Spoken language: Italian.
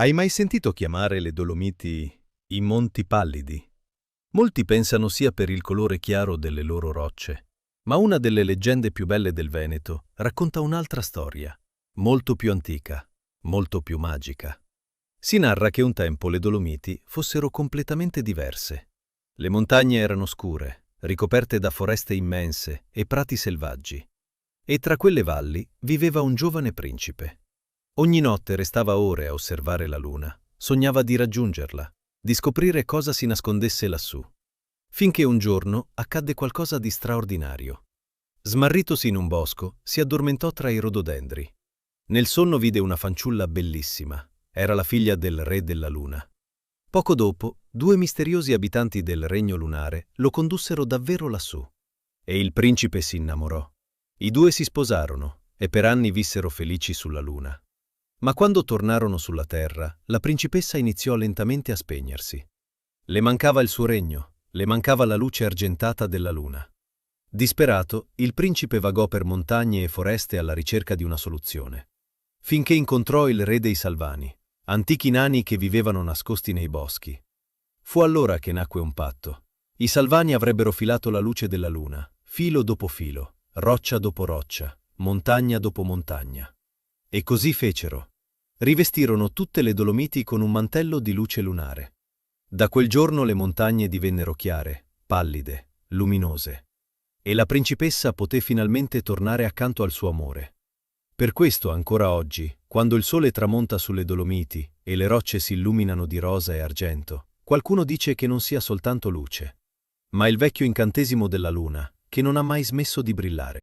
Hai mai sentito chiamare le Dolomiti i Monti Pallidi? Molti pensano sia per il colore chiaro delle loro rocce, ma una delle leggende più belle del Veneto racconta un'altra storia, molto più antica, molto più magica. Si narra che un tempo le Dolomiti fossero completamente diverse. Le montagne erano scure, ricoperte da foreste immense e prati selvaggi, e tra quelle valli viveva un giovane principe. Ogni notte restava ore a osservare la luna, sognava di raggiungerla, di scoprire cosa si nascondesse lassù. Finché un giorno accadde qualcosa di straordinario. Smarritosi in un bosco, si addormentò tra i rododendri. Nel sonno vide una fanciulla bellissima. Era la figlia del re della luna. Poco dopo, due misteriosi abitanti del regno lunare lo condussero davvero lassù. E il principe si innamorò. I due si sposarono e per anni vissero felici sulla luna. Ma quando tornarono sulla terra, la principessa iniziò lentamente a spegnersi. Le mancava il suo regno, le mancava la luce argentata della luna. Disperato, il principe vagò per montagne e foreste alla ricerca di una soluzione. Finché incontrò il re dei Salvani, antichi nani che vivevano nascosti nei boschi. Fu allora che nacque un patto. I Salvani avrebbero filato la luce della luna, filo dopo filo, roccia dopo roccia, montagna dopo montagna. E così fecero. Rivestirono tutte le Dolomiti con un mantello di luce lunare. Da quel giorno le montagne divennero chiare, pallide, luminose. E la principessa poté finalmente tornare accanto al suo amore. Per questo ancora oggi, quando il sole tramonta sulle Dolomiti e le rocce si illuminano di rosa e argento, qualcuno dice che non sia soltanto luce, ma il vecchio incantesimo della luna, che non ha mai smesso di brillare.